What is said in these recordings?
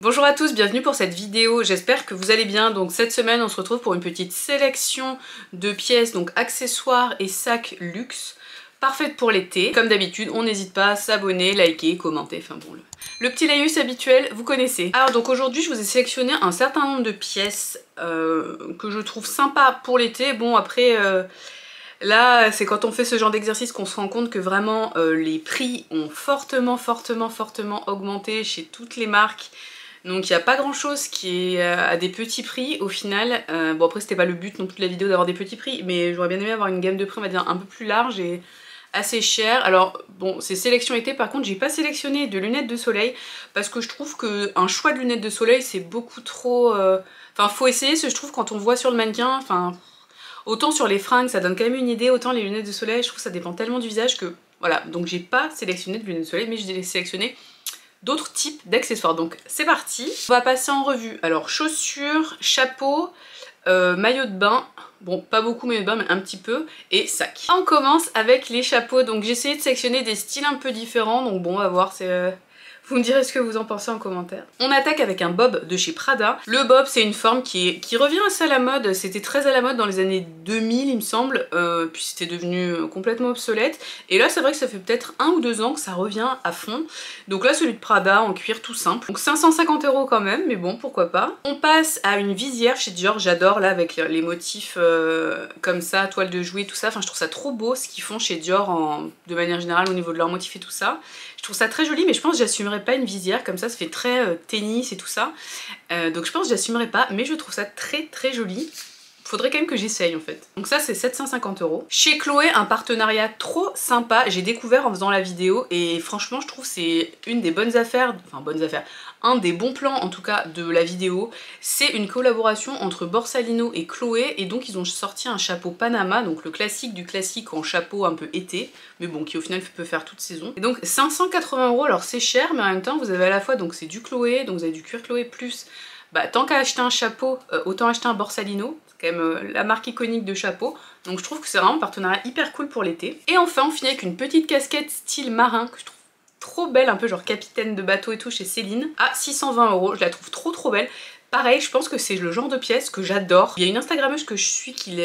Bonjour à tous, bienvenue pour cette vidéo, j'espère que vous allez bien. Donc cette semaine on se retrouve pour une petite sélection de pièces, donc accessoires et sacs luxe, parfaite pour l'été. Comme d'habitude, on n'hésite pas à s'abonner, liker, commenter, enfin bon, le petit laïus habituel, vous connaissez. Alors donc aujourd'hui je vous ai sélectionné un certain nombre de pièces que je trouve sympa pour l'été. Bon après... Là, c'est quand on fait ce genre d'exercice qu'on se rend compte que vraiment les prix ont fortement augmenté chez toutes les marques. Donc il n'y a pas grand chose qui est à des petits prix au final. Bon après c'était pas le but non plus de la vidéo d'avoir des petits prix, mais j'aurais bien aimé avoir une gamme de prix on va dire un peu plus large et assez chère. Alors bon c'est sélection été, par contre j'ai pas sélectionné de lunettes de soleil parce que je trouve qu'un choix de lunettes de soleil c'est beaucoup trop... Enfin faut essayer, je trouve quand on voit sur le mannequin, enfin... Autant sur les fringues ça donne quand même une idée, autant les lunettes de soleil je trouve que ça dépend tellement du visage que... Voilà, donc j'ai pas sélectionné de lunettes de soleil mais j'ai sélectionné d'autres types d'accessoires. Donc c'est parti, on va passer en revue. Alors chaussures, chapeau, maillot de bain, bon pas beaucoup maillot de bain mais un petit peu, et sac. On commence avec les chapeaux, donc j'ai essayé de sélectionner des styles un peu différents, donc bon on va voir, c'est... Vous me direz ce que vous en pensez en commentaire. On attaque avec un bob de chez Prada. Le bob c'est une forme qui revient assez à la mode, c'était très à la mode dans les années 2000 il me semble, puis c'était devenu complètement obsolète. Et là c'est vrai que ça fait peut-être 1 ou 2 ans que ça revient à fond. Donc là celui de Prada en cuir tout simple. Donc 550 € quand même, mais bon pourquoi pas. On passe à une visière chez Dior, j'adore là avec les motifs comme ça, toile de jouet tout ça. Enfin je trouve ça trop beau ce qu'ils font chez Dior de manière générale au niveau de leurs motifs et tout ça. Je trouve ça très joli mais je pense que j'assumerai pas une visière comme ça fait très tennis et tout ça. Donc je pense que j'assumerai pas, mais je trouve ça très joli. Faudrait quand même que j'essaye en fait. Donc ça c'est 750 €. Chez Chloé, un partenariat trop sympa, j'ai découvert en faisant la vidéo et franchement je trouve c'est une des bonnes affaires, enfin bonnes affaires, un des bons plans en tout cas de la vidéo. C'est une collaboration entre Borsalino et Chloé et donc ils ont sorti un chapeau Panama, donc le classique du classique en chapeau un peu été, mais bon qui au final peut faire toute saison. Et donc 580 €, alors c'est cher mais en même temps vous avez à la fois, donc c'est du Chloé, donc vous avez du cuir Chloé plus... Bah, tant qu'à acheter un chapeau, autant acheter un Borsalino, c'est quand même la marque iconique de chapeau, donc je trouve que c'est vraiment un partenariat hyper cool pour l'été. Et enfin on finit avec une petite casquette style marin que je trouve trop belle, un peu genre capitaine de bateau et tout chez Céline, à 620 €, je la trouve trop belle. Pareil, je pense que c'est le genre de pièce que j'adore. Il y a une Instagrammeuse que je suis qui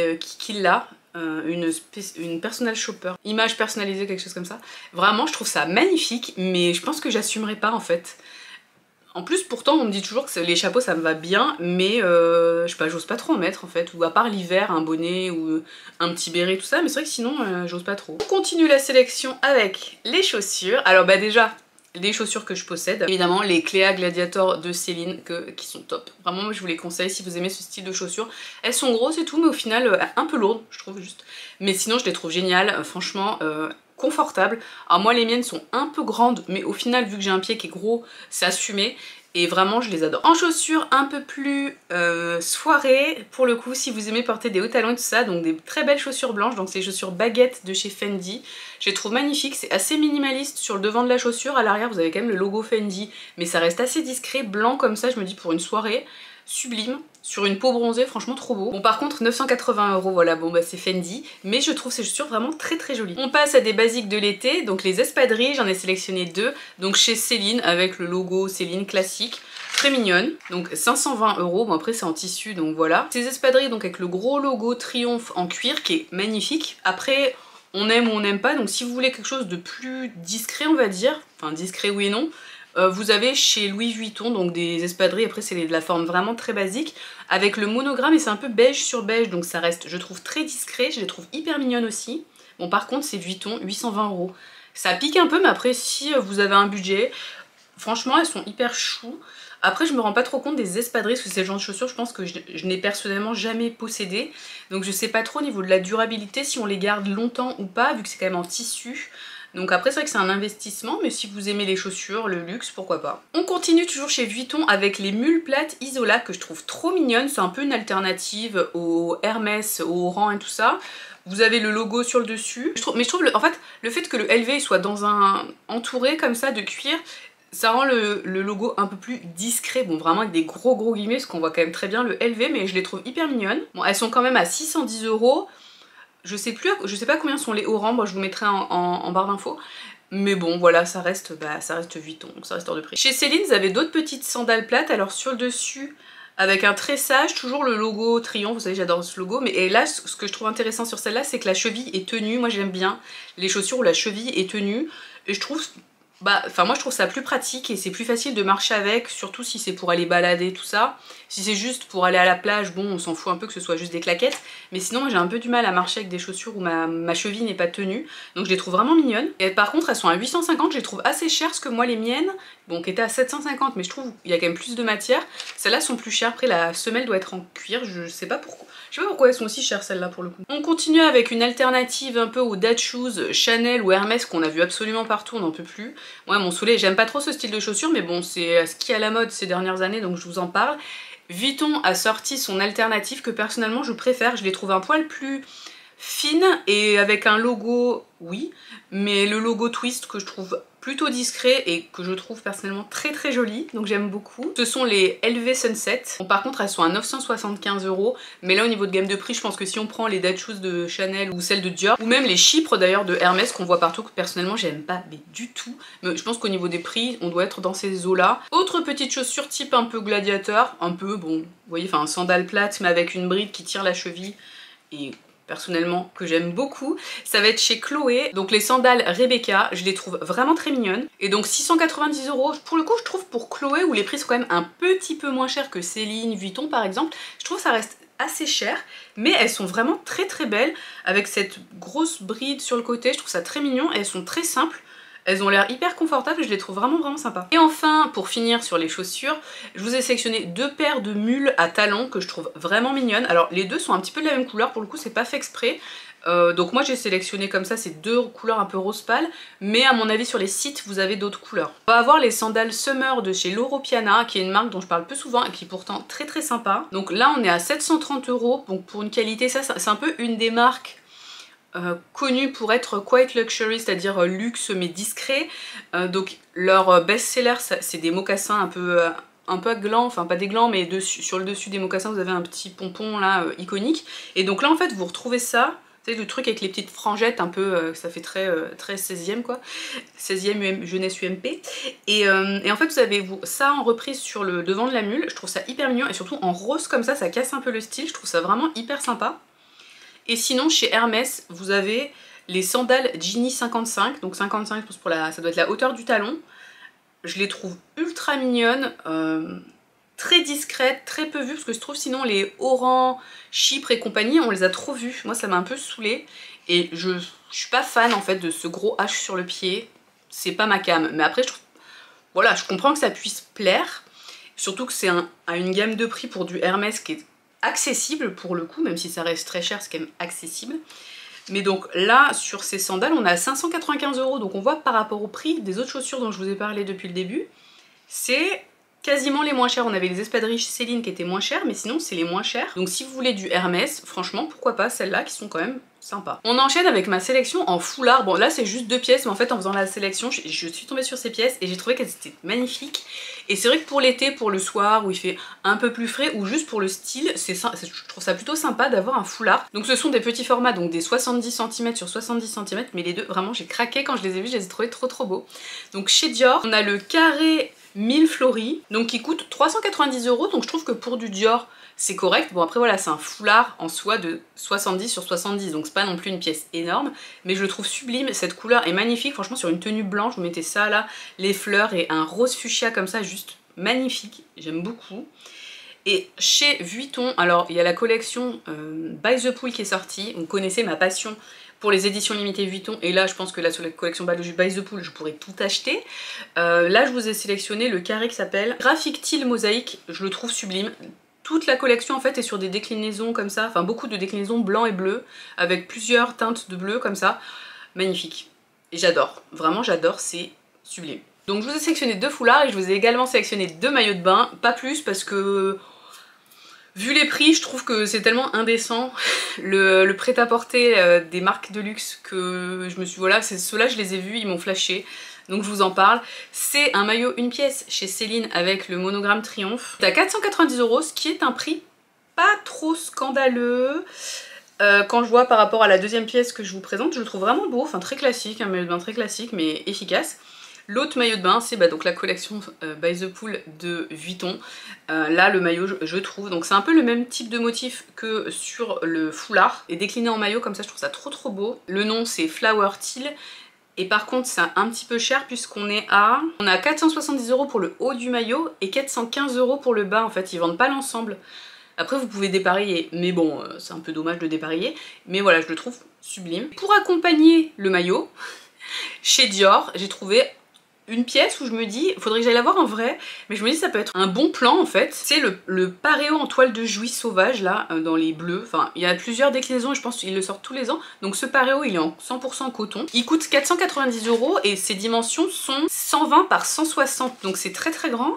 l'a, une personal shopper, image personnalisée, quelque chose comme ça. Vraiment je trouve ça magnifique, mais je pense que j'assumerai pas en fait. En plus pourtant on me dit toujours que les chapeaux ça me va bien, mais je sais pas, j'ose pas trop en mettre en fait, ou à part l'hiver un bonnet ou un petit béret tout ça, mais c'est vrai que sinon j'ose pas trop. On continue la sélection avec les chaussures. Alors bah déjà les chaussures que je possède, évidemment les Cléa Gladiator de Céline qui sont top. Vraiment moi je vous les conseille si vous aimez ce style de chaussures. Elles sont grosses et tout mais au final un peu lourdes je trouve juste, mais sinon je les trouve géniales, franchement confortables. Alors moi les miennes sont un peu grandes mais au final vu que j'ai un pied qui est gros c'est assumé et vraiment je les adore. En chaussures un peu plus soirée pour le coup, si vous aimez porter des hauts talons et tout ça, donc des très belles chaussures blanches, donc c'est les chaussures baguettes de chez Fendi. Je les trouve magnifiques, c'est assez minimaliste sur le devant de la chaussure, à l'arrière vous avez quand même le logo Fendi mais ça reste assez discret, blanc comme ça, je me dis pour une soirée sublime, sur une peau bronzée, franchement trop beau. Bon par contre 980 €, voilà, bon bah c'est Fendi, mais je trouve ces chaussures vraiment très jolies. On passe à des basiques de l'été, donc les espadrilles, j'en ai sélectionné 2, donc chez Céline avec le logo Céline classique, très mignonne, donc 520 €, bon après c'est en tissu donc voilà. Ces espadrilles donc avec le gros logo Triomphe en cuir qui est magnifique, après on aime ou on n'aime pas, donc si vous voulez quelque chose de plus discret on va dire, enfin discret oui et non, vous avez chez Louis Vuitton donc des espadrilles, après c'est de la forme vraiment très basique, avec le monogramme et c'est un peu beige sur beige donc ça reste je trouve très discret, je les trouve hyper mignonnes aussi. Bon par contre c'est Vuitton, 820 €. Ça pique un peu mais après si vous avez un budget, franchement elles sont hyper chou. Après je me rends pas trop compte des espadrilles parce que c'est le genre de chaussures je pense que je n'ai personnellement jamais possédé. Donc je sais pas trop au niveau de la durabilité si on les garde longtemps ou pas vu que c'est quand même en tissu. Donc après c'est vrai que c'est un investissement mais si vous aimez les chaussures, le luxe, pourquoi pas. On continue toujours chez Vuitton avec les mules plates Isola que je trouve trop mignonnes. C'est un peu une alternative au Hermès, au Oran et tout ça. Vous avez le logo sur le dessus. Mais je trouve en fait le fait que le LV soit dans un entouré comme ça de cuir, ça rend le logo un peu plus discret, bon vraiment avec des gros guillemets parce qu'on voit quand même très bien le LV, mais je les trouve hyper mignonnes. Bon elles sont quand même à 610 €. Je sais pas combien sont les Oran, moi je vous mettrai en barre d'infos. Mais bon, voilà, ça reste Vuitton, donc ça reste hors de prix. Chez Céline, vous avez d'autres petites sandales plates. Alors sur le dessus, avec un tressage, toujours le logo Triomphe, vous savez j'adore ce logo, mais et là ce que je trouve intéressant sur celle-là, c'est que la cheville est tenue. Moi j'aime bien les chaussures où la cheville est tenue, et je trouve, moi je trouve ça plus pratique et c'est plus facile de marcher avec, surtout si c'est pour aller balader tout ça. Si c'est juste pour aller à la plage, bon on s'en fout un peu que ce soit juste des claquettes, mais sinon moi j'ai un peu du mal à marcher avec des chaussures où ma cheville n'est pas tenue, donc je les trouve vraiment mignonnes. Et par contre elles sont à 850, je les trouve assez chères, parce que moi les miennes, bon qui étaient à 750, mais je trouve qu'il y a quand même plus de matière, celles-là sont plus chères. Après la semelle doit être en cuir, je sais pas pourquoi. Je sais pas pourquoi elles sont aussi chères celles-là pour le coup. On continue avec une alternative un peu aux dad shoes Chanel ou Hermès qu'on a vu absolument partout, on n'en peut plus. Moi mon soleil, j'aime pas trop ce style de chaussures, mais bon c'est ce qui est à la mode ces dernières années, donc je vous en parle. Vuitton a sorti son alternative que personnellement je préfère, je les trouve un poil plus fines et avec un logo, oui, mais le logo twist que je trouve plutôt discret et que je trouve personnellement très très joli, donc j'aime beaucoup. Ce sont les LV Sunset. Bon, par contre elles sont à 975 €, mais là au niveau de gamme de prix, je pense que si on prend les dad shoes de Chanel ou celles de Dior, ou même les chypres d'ailleurs de Hermès qu'on voit partout, que personnellement j'aime pas mais du tout, mais je pense qu'au niveau des prix on doit être dans ces eaux là. Autre petite chaussure type un peu gladiateur, un peu bon, vous voyez, enfin un sandale plate mais avec une bride qui tire la cheville et personnellement que j'aime beaucoup, ça va être chez Chloé. Donc les sandales Rebecca, je les trouve vraiment très mignonnes. Et donc 690 €, pour le coup je trouve pour Chloé, où les prix sont quand même un petit peu moins chers que Céline, Vuitton par exemple, je trouve que ça reste assez cher, mais elles sont vraiment très très belles, avec cette grosse bride sur le côté, je trouve ça très mignon, et elles sont très simples. Elles ont l'air hyper confortables, je les trouve vraiment sympas. Et enfin, pour finir sur les chaussures, je vous ai sélectionné deux paires de mules à talons que je trouve vraiment mignonnes. Alors les deux sont un petit peu de la même couleur, pour le coup c'est pas fait exprès. Donc moi j'ai sélectionné comme ça ces deux couleurs un peu rose pâle, mais à mon avis sur les sites vous avez d'autres couleurs. On va avoir les sandales Summer de chez Loro Piana, qui est une marque dont je parle peu souvent et qui est pourtant très sympa. Donc là on est à 730 €, donc pour une qualité, ça c'est un peu une des marques connus pour être quite luxury, c'est-à-dire luxe mais discret. Donc leur best-seller c'est des mocassins un peu à gland, enfin pas des glands mais sur le dessus des mocassins vous avez un petit pompon là iconique. Et donc là en fait vous retrouvez ça, c'est le truc avec les petites frangettes un peu, ça fait très 16e quoi, 16e jeunesse UMP. Et en fait vous avez ça en reprise sur le devant de la mule, je trouve ça hyper mignon, et surtout en rose comme ça casse un peu le style, je trouve ça vraiment hyper sympa. Et sinon chez Hermès vous avez les sandales Gini 55, donc 55 pour ça doit être la hauteur du talon. Je les trouve ultra mignonnes, très discrètes, très peu vues, parce que je trouve sinon les Oran, Chypre et compagnie on les a trop vues, moi ça m'a un peu saoulée. Et je suis pas fan en fait de ce gros H sur le pied, c'est pas ma came, mais après voilà, je comprends que ça puisse plaire, surtout que c'est à une gamme de prix pour du Hermès qui est accessible pour le coup, même si ça reste très cher, c'est quand même accessible. Mais donc là sur ces sandales on est à 595 €, donc on voit par rapport au prix des autres chaussures dont je vous ai parlé depuis le début, c'est quasiment les moins chers. On avait les espadrilles Céline qui étaient moins chères, mais sinon c'est les moins chers. Donc si vous voulez du Hermès, franchement pourquoi pas celles-là qui sont quand même sympas. On enchaîne avec ma sélection en foulard. Bon là c'est juste 2 pièces, mais en fait en faisant la sélection je suis tombée sur ces pièces et j'ai trouvé qu'elles étaient magnifiques. Et c'est vrai que pour l'été, pour le soir où il fait un peu plus frais, ou juste pour le style, je trouve ça plutôt sympa d'avoir un foulard. Donc ce sont des petits formats, donc des 70 cm sur 70 cm, mais les deux vraiment j'ai craqué quand je les ai vus, je les ai trouvés trop beaux. Donc chez Dior on a le carré 1000 floris, donc qui coûte 390 €, donc je trouve que pour du Dior c'est correct. Bon après voilà, c'est un foulard en soie de 70 sur 70, donc c'est pas non plus une pièce énorme, mais je le trouve sublime, cette couleur est magnifique, franchement sur une tenue blanche, vous mettez ça là, les fleurs et un rose fuchsia comme ça, juste magnifique, j'aime beaucoup. Et chez Vuitton, alors il y a la collection By the Pool qui est sortie, vous connaissez ma passion pour les éditions limitées Vuitton, et là je pense que là sur la collection By the Pool je pourrais tout acheter. Là je vous ai sélectionné le carré qui s'appelle Graphic Teal Mosaic, je le trouve sublime. Toute la collection en fait est sur des déclinaisons comme ça, enfin beaucoup de déclinaisons blanc et bleu, avec plusieurs teintes de bleu comme ça, magnifique. Et j'adore, vraiment j'adore, c'est sublime. Donc je vous ai sélectionné 2 foulards et je vous ai également sélectionné 2 maillots de bain, pas plus parce que vu les prix je trouve que c'est tellement indécent le prêt-à-porter des marques de luxe que je me suis, voilà, ceux-là je les ai vus, ils m'ont flashé. Donc je vous en parle. C'est un maillot une pièce chez Céline avec le monogramme Triomphe. C'est à 490 €, ce qui est un prix pas trop scandaleux. quand je vois par rapport à la deuxième pièce que je vous présente, je le trouve vraiment beau, enfin très classique, un maillot de bain très classique mais efficace. L'autre maillot de bain, c'est donc la collection By The Pool de Vuitton. Là, le maillot, je trouve, donc c'est un peu le même type de motif que sur le foulard. Et décliné en maillot, comme ça, je trouve ça trop beau. Le nom, c'est Flower Teal. Et par contre, c'est un petit peu cher puisqu'on est à... On a 470 € pour le haut du maillot et 415 € pour le bas, en fait. Ils vendent pas l'ensemble. Après, vous pouvez dépareiller, mais bon, c'est un peu dommage de dépareiller. Mais voilà, je le trouve sublime. Pour accompagner le maillot, chez Dior, j'ai trouvé une pièce où je me dis, il faudrait que j'aille la voir en vrai, mais je me dis ça peut être un bon plan en fait. C'est le paréo en toile de Jouy sauvage là, dans les bleus. Enfin, il y a plusieurs déclinaisons et je pense qu'ils le sortent tous les ans. Donc ce paréo, il est en 100% coton. Il coûte 490 € et ses dimensions sont 120 par 160, donc c'est très grand.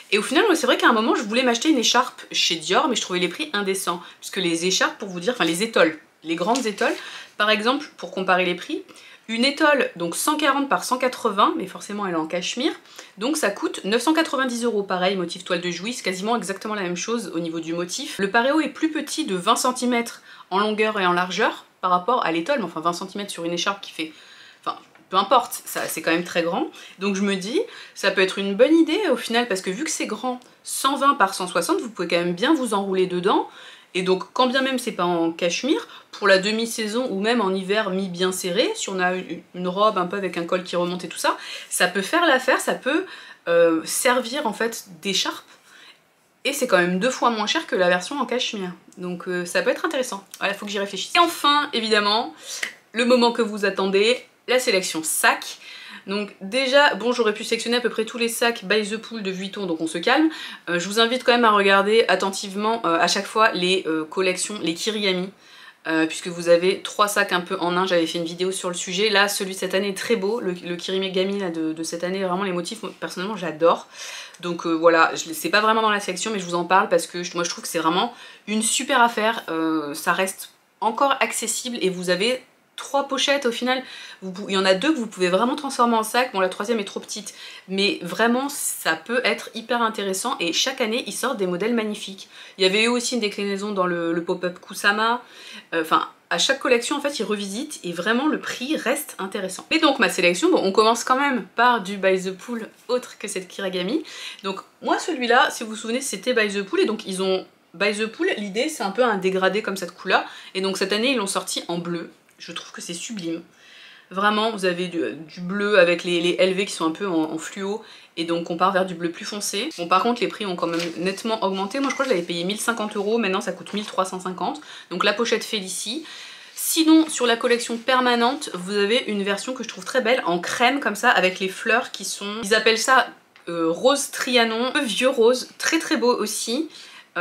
Et au final, c'est vrai qu'à un moment, je voulais m'acheter une écharpe chez Dior, mais je trouvais les prix indécents. Puisque les écharpes, pour vous dire, enfin les étoiles, les grandes étoiles, par exemple, pour comparer les prix, une étole, donc 140 par 180, mais forcément elle est en cachemire, donc ça coûte 990 €. Pareil, motif toile de Jouy, c'est quasiment exactement la même chose au niveau du motif. Le paréo est plus petit de 20 cm en longueur et en largeur par rapport à l'étole, mais enfin 20 cm sur une écharpe qui fait... Enfin, peu importe, c'est quand même très grand. Donc je me dis, ça peut être une bonne idée au final, parce que vu que c'est grand, 120 par 160, vous pouvez quand même bien vous enrouler dedans. Et donc, quand bien même c'est pas en cachemire, pour la demi-saison ou même en hiver mis bien serré, si on a une robe un peu avec un col qui remonte et tout ça, ça peut faire l'affaire, ça peut servir en fait d'écharpe. Et c'est quand même 2 fois moins cher que la version en cachemire. Donc ça peut être intéressant. Voilà, faut que j'y réfléchisse. Et enfin, évidemment, le moment que vous attendez, la sélection sac. Donc déjà, bon, j'aurais pu sélectionner à peu près tous les sacs By The Pool de Vuitton, donc on se calme. Je vous invite quand même à regarder attentivement à chaque fois les collections, les Kirigami, puisque vous avez 3 sacs un peu en un, j'avais fait une vidéo sur le sujet. Là, celui de cette année est très beau, le Kirigami là, de cette année, vraiment les motifs, moi, personnellement j'adore. Donc voilà, c'est pas vraiment dans la sélection, mais je vous en parle parce que moi je trouve que c'est vraiment une super affaire, ça reste encore accessible et vous avez 3 pochettes au final, il y en a 2 que vous pouvez vraiment transformer en sac, bon la troisième est trop petite, mais vraiment ça peut être hyper intéressant et chaque année ils sortent des modèles magnifiques. Il y avait eu aussi une déclinaison dans le pop-up Kusama, enfin à chaque collection en fait ils revisitent et vraiment le prix reste intéressant. Et donc ma sélection, bon on commence quand même par du By The Pool autre que cette Kirigami. Donc moi celui-là, si vous vous souvenez, c'était By The Pool et donc ils ont By The Pool, l'idée c'est un peu un dégradé comme cette couleur et donc cette année ils l'ont sorti en bleu. Je trouve que c'est sublime. Vraiment, vous avez du bleu avec les LV qui sont un peu en fluo et donc on part vers du bleu plus foncé. Bon par contre les prix ont quand même nettement augmenté. Moi je crois que je l'avais payé 1050 €, maintenant ça coûte 1350. Donc la pochette fait d'ici. Sinon sur la collection permanente, vous avez une version que je trouve très belle en crème comme ça avec les fleurs qui sont... Ils appellent ça rose Trianon, un peu vieux rose, très beau aussi.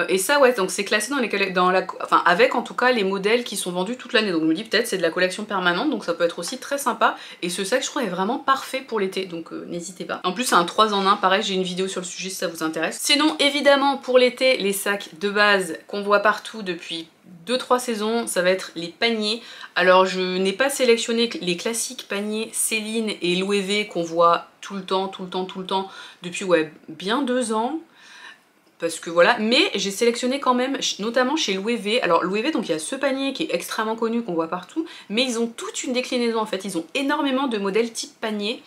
Et ça ouais, donc c'est classé enfin avec en tout cas les modèles qui sont vendus toute l'année, donc je me dis peut-être c'est de la collection permanente, donc ça peut être aussi très sympa. Et ce sac je trouve est vraiment parfait pour l'été, donc n'hésitez pas. En plus c'est un 3 en 1, pareil j'ai une vidéo sur le sujet si ça vous intéresse. Sinon évidemment pour l'été, les sacs de base qu'on voit partout depuis 2-3 saisons, ça va être les paniers. Alors je n'ai pas sélectionné les classiques paniers Céline et Louis V qu'on voit tout le temps depuis ouais bien 2 ans. Parce que voilà, mais j'ai sélectionné quand même, notamment chez Louis V. Alors Louis V, donc il y a ce panier qui est extrêmement connu, qu'on voit partout, mais ils ont toute une déclinaison en fait, ils ont énormément de modèles type panier.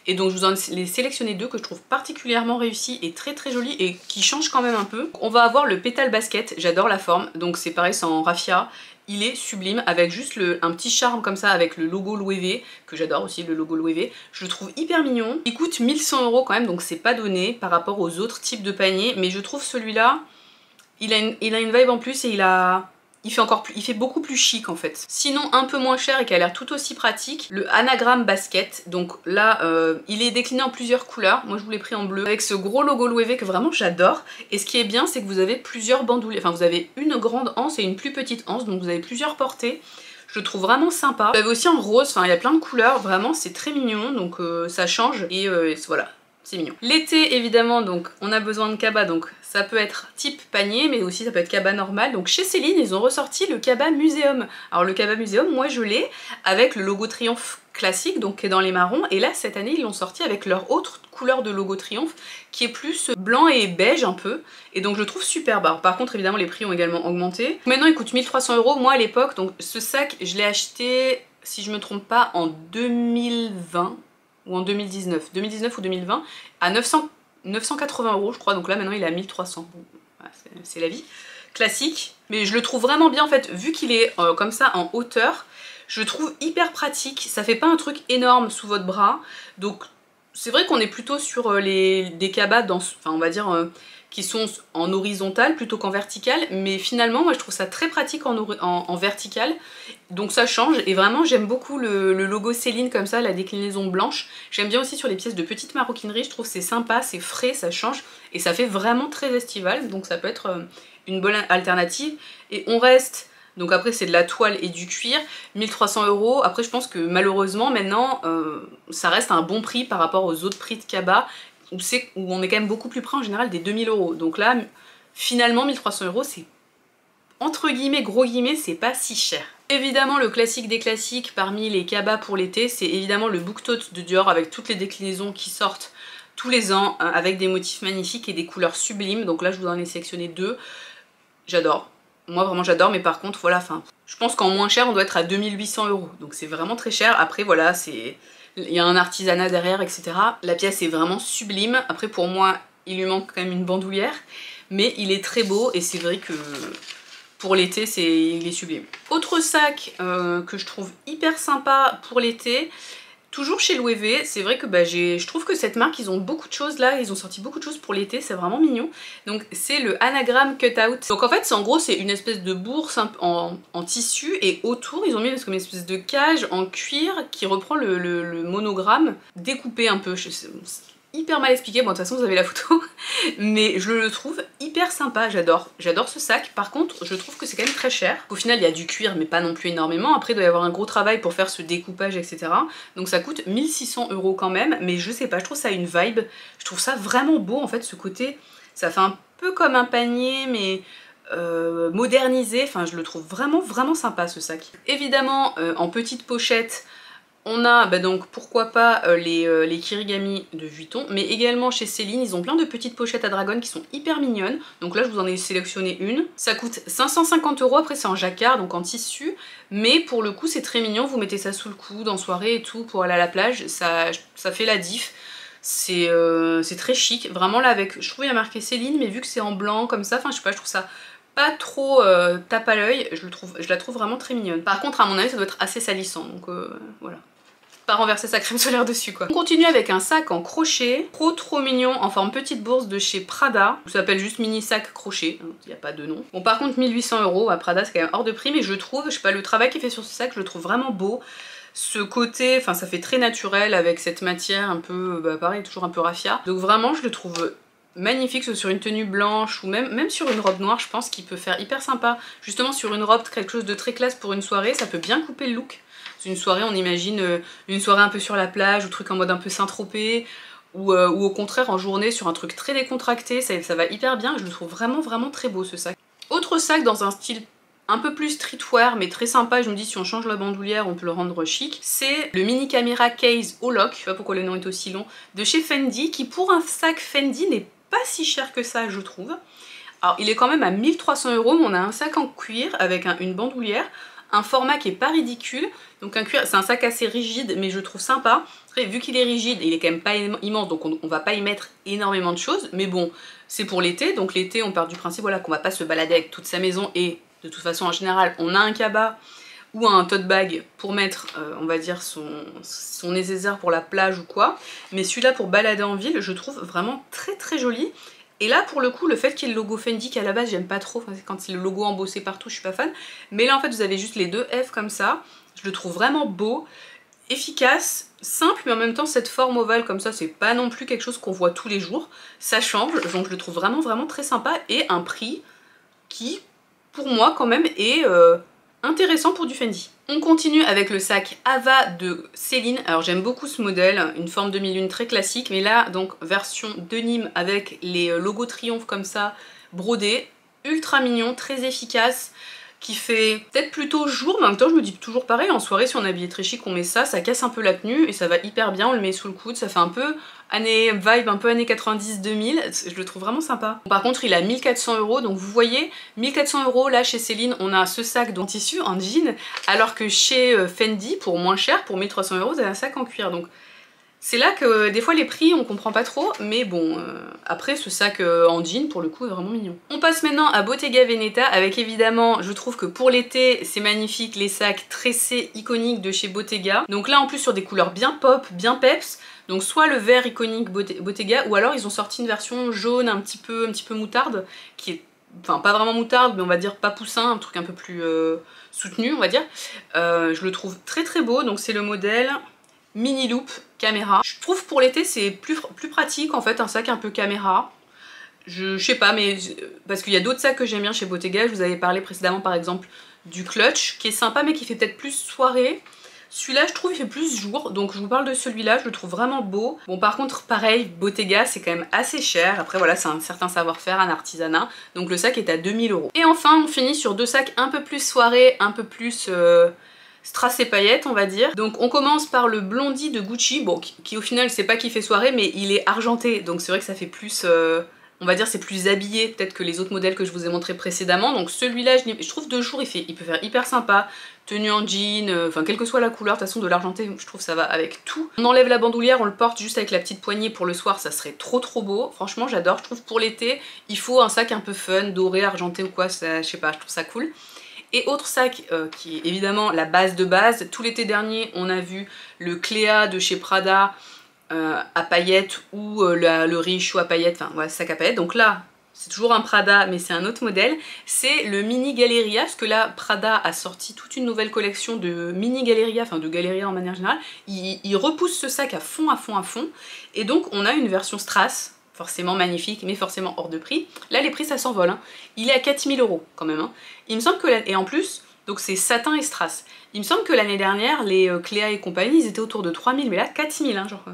Et donc je vous en ai sélectionné 2 que je trouve particulièrement réussis et très jolis et qui changent quand même un peu. On va avoir le pétale basket, j'adore la forme, donc c'est pareil, c'est en raffia. Il est sublime avec juste un petit charme comme ça avec le logo Louis V, que j'adore aussi le logo Louis V. Je le trouve hyper mignon. Il coûte 1100 € quand même, donc c'est pas donné par rapport aux autres types de paniers. Mais je trouve celui-là, il a une vibe en plus et il fait beaucoup plus chic en fait. Sinon un peu moins cher et qui a l'air tout aussi pratique, le anagramme basket. Donc là il est décliné en plusieurs couleurs, moi je vous l'ai pris en bleu avec ce gros logo Louis V que vraiment j'adore. Et ce qui est bien c'est que vous avez plusieurs bandoulières, enfin vous avez une grande anse et une plus petite anse, donc vous avez plusieurs portées. Je le trouve vraiment sympa. Vous avez aussi en rose, enfin il y a plein de couleurs, vraiment c'est très mignon, donc ça change et voilà. C'est mignon. L'été évidemment, donc on a besoin de cabas, donc ça peut être type panier mais aussi ça peut être cabas normal. Donc chez Céline ils ont ressorti le cabas muséum. Alors le cabas muséum, moi je l'ai avec le logo Triomphe classique, donc qui est dans les marrons, et là cette année ils l'ont sorti avec leur autre couleur de logo Triomphe qui est plus blanc et beige un peu, et donc je le trouve superbe. Alors, par contre évidemment les prix ont également augmenté. Maintenant il coûte 1300 €, moi à l'époque, donc ce sac je l'ai acheté si je me trompe pas en 2020 ou en 2019 ou 2020 à 980 € je crois, donc là maintenant il est à 1300. Bon, voilà, c'est la vie. Classique, mais je le trouve vraiment bien en fait, vu qu'il est comme ça en hauteur, je le trouve hyper pratique, ça fait pas un truc énorme sous votre bras, donc c'est vrai qu'on est plutôt sur des cabas enfin on va dire qui sont en horizontal plutôt qu'en vertical, mais finalement moi je trouve ça très pratique en vertical, donc ça change, et vraiment j'aime beaucoup le logo Céline comme ça, la déclinaison blanche. J'aime bien aussi sur les pièces de petite maroquinerie, je trouve c'est sympa, c'est frais, ça change, et ça fait vraiment très estival, donc ça peut être une bonne alternative. Et on reste, donc après c'est de la toile et du cuir, 1300 €. Après je pense que malheureusement maintenant ça reste un bon prix par rapport aux autres prix de cabas où on est quand même beaucoup plus près en général des 2000 €. Donc là finalement 1300 € c'est entre guillemets, gros guillemets, c'est pas si cher. Évidemment le classique des classiques parmi les cabas pour l'été, c'est évidemment le book tote de Dior avec toutes les déclinaisons qui sortent tous les ans avec des motifs magnifiques et des couleurs sublimes. Donc là je vous en ai sélectionné deux. J'adore, moi vraiment j'adore, mais par contre voilà, enfin, je pense qu'en moins cher on doit être à 2800 €, donc c'est vraiment très cher. Après voilà, il y a un artisanat derrière, etc. La pièce est vraiment sublime. Après pour moi il lui manque quand même une bandoulière, mais il est très beau et c'est vrai que pour l'été il est sublime. Autre sac que je trouve hyper sympa pour l'été, toujours chez Loewe, c'est vrai que je trouve que cette marque, ils ont beaucoup de choses là, ils ont sorti beaucoup de choses pour l'été, c'est vraiment mignon. Donc c'est le Anagram Cutout. Donc en fait, en gros, c'est une espèce de bourse en tissu, et autour, ils ont mis comme une espèce de cage en cuir qui reprend le monogramme, découpé un peu. Hyper mal expliqué, bon de toute façon vous avez la photo, mais je le trouve hyper sympa, j'adore ce sac. Par contre je trouve que c'est quand même très cher. Au final il y a du cuir mais pas non plus énormément, après il doit y avoir un gros travail pour faire ce découpage, etc. Donc ça coûte 1600 € quand même, mais je sais pas, je trouve ça une vibe, je trouve ça vraiment beau en fait, ce côté, ça fait un peu comme un panier mais modernisé, enfin je le trouve vraiment sympa ce sac. Évidemment en petite pochette, on a donc pourquoi pas les Kirigami de Vuitton, mais également chez Céline, ils ont plein de petites pochettes à dragon qui sont hyper mignonnes. Donc là je vous en ai sélectionné une. Ça coûte 550 €, après c'est en jacquard, donc en tissu, mais pour le coup c'est très mignon, vous mettez ça sous le coude en soirée et tout pour aller à la plage, ça fait la diff. C'est très chic, vraiment là avec, je trouve il y a marqué Céline, mais vu que c'est en blanc comme ça, enfin je sais pas, je trouve ça pas trop tape à l'œil, je la trouve vraiment très mignonne. Par contre à mon avis ça doit être assez salissant, donc voilà. Pas renverser sa crème solaire dessus quoi. On continue avec un sac en crochet, trop mignon, en forme petite bourse de chez Prada. Ça s'appelle juste mini sac crochet, il n'y a pas de nom. Bon par contre 1800 € à Prada c'est quand même hors de prix, mais je trouve, je sais pas, le travail qui est fait sur ce sac, je le trouve vraiment beau. Ce côté, enfin ça fait très naturel avec cette matière un peu, pareil, toujours un peu raffia. Donc vraiment je le trouve magnifique, soit sur une tenue blanche ou même sur une robe noire, je pense qu'il peut faire hyper sympa. Justement sur une robe, quelque chose de très classe pour une soirée, ça peut bien couper le look. Une soirée, on imagine une soirée un peu sur la plage, ou truc en mode un peu Saint-Tropez, ou au contraire en journée sur un truc très décontracté, ça va hyper bien, je le trouve vraiment très beau ce sac. Autre sac dans un style un peu plus streetwear mais très sympa, je me dis si on change la bandoulière on peut le rendre chic, c'est le mini camera case au lock, je sais pas pourquoi le nom est aussi long, de chez Fendi, qui pour un sac Fendi n'est pas si cher que ça je trouve. Alors il est quand même à 1300 €, mais on a un sac en cuir avec une bandoulière, un format qui est pas ridicule, donc un cuir, c'est un sac assez rigide mais je trouve sympa. Après vu qu'il est rigide, il est quand même pas immense, donc on va pas y mettre énormément de choses, mais bon c'est pour l'été, donc l'été on part du principe voilà, qu'on va pas se balader avec toute sa maison, et de toute façon en général on a un cabas ou un tote bag pour mettre on va dire son nécessaire pour la plage ou quoi, mais celui-là pour balader en ville je trouve vraiment très joli. Et là pour le coup le fait qu'il y ait le logo Fendi qui à la base j'aime pas trop, enfin, quand c'est le logo embossé partout je suis pas fan, mais là en fait vous avez juste les deux F comme ça, je le trouve vraiment beau, efficace, simple, mais en même temps cette forme ovale comme ça c'est pas non plus quelque chose qu'on voit tous les jours, ça change, donc je le trouve vraiment très sympa, et un prix qui pour moi quand même est intéressant pour du Fendi. On continue avec le sac Ava de Céline. Alors j'aime beaucoup ce modèle, une forme demi-lune très classique, mais là donc version denim avec les logos Triomphe comme ça, brodés, ultra mignon, très efficace. qui fait peut-être plutôt jour, mais en même temps je me dis toujours pareil, en soirée si on est habillé très chic on met ça, ça casse un peu la tenue et ça va hyper bien, on le met sous le coude, ça fait un peu vibe un peu années 90-2000, je le trouve vraiment sympa. Par contre il a 1400 €, donc vous voyez 1400 € là chez Céline on a ce sac en tissu, en jean, alors que chez Fendi pour moins cher, pour 1300 € vous avez un sac en cuir, donc c'est là que des fois les prix on comprend pas trop, mais bon, après ce sac en jean pour le coup est vraiment mignon. On passe maintenant à Bottega Veneta avec évidemment, je trouve que pour l'été c'est magnifique les sacs tressés iconiques de chez Bottega. Donc là en plus sur des couleurs bien pop, bien peps, donc soit le vert iconique Bottega ou alors ils ont sorti une version jaune un petit peu moutarde qui est, enfin pas vraiment moutarde mais on va dire pas poussin, un truc un peu plus soutenu on va dire. Je le trouve très très beau, donc c'est le modèle mini loop caméra. Je trouve pour l'été c'est plus pratique en fait un sac un peu caméra. Je sais pas, mais parce qu'il y a d'autres sacs que j'aime bien chez Bottega, je vous avais parlé précédemment par exemple du clutch qui est sympa mais qui fait peut-être plus soirée. Celui-là je trouve il fait plus jour, donc je vous parle de celui-là, je le trouve vraiment beau. Bon par contre pareil, Bottega c'est quand même assez cher, après voilà c'est un certain savoir-faire, un artisanat, donc le sac est à 2000 €. Et enfin on finit sur deux sacs un peu plus soirée, un peu plus strass et paillettes on va dire. Donc on commence par le Blondie de Gucci, bon qui au final c'est pas qui fait soirée mais il est argenté, donc c'est vrai que ça fait plus... on va dire c'est plus habillé peut-être que les autres modèles que je vous ai montré précédemment. Donc celui-là je trouve de jour il peut faire hyper sympa, tenue en jean, enfin quelle que soit la couleur, de toute façon de l'argenté je trouve ça va avec tout. On enlève la bandoulière, on le porte juste avec la petite poignée pour le soir, ça serait trop beau. Franchement j'adore, je trouve pour l'été il faut un sac un peu fun, doré, argenté ou quoi, ça, je sais pas, je trouve ça cool. Et autre sac qui est évidemment la base de base, tout l'été dernier on a vu le Cléa de chez Prada à paillettes ou le Richoux à paillettes, enfin voilà, sac à paillettes. Donc là c'est toujours un Prada mais c'est un autre modèle, c'est le Mini Galleria, parce que là Prada a sorti toute une nouvelle collection de Mini Galleria, enfin de Galleria en manière générale. Il repousse ce sac à fond, et donc on a une version strass, forcément magnifique mais forcément hors de prix. Là les prix ça s'envole, hein. Il est à 4000 € quand même, hein. Il me semble que et en plus donc c'est satin et strass. Il me semble que l'année dernière les Cléa et compagnie ils étaient autour de 3000, mais là 4000 hein, genre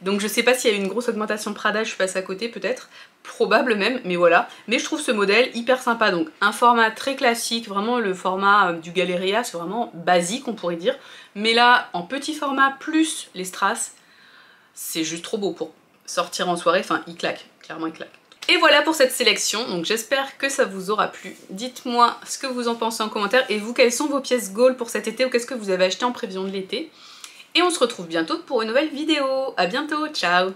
donc je sais pas s'il y a eu une grosse augmentation de Prada, je suis passée à côté peut-être, probable même, mais voilà. Mais je trouve ce modèle hyper sympa, donc un format très classique, vraiment le format du Galleria, c'est vraiment basique on pourrait dire, mais là en petit format plus les strass, c'est juste trop beau pour sortir en soirée, enfin il claque, clairement il claque. Et voilà pour cette sélection, donc j'espère que ça vous aura plu. Dites-moi ce que vous en pensez en commentaire, et vous quelles sont vos pièces goal pour cet été, ou qu'est-ce que vous avez acheté en prévision de l'été. Et on se retrouve bientôt pour une nouvelle vidéo. À bientôt, ciao!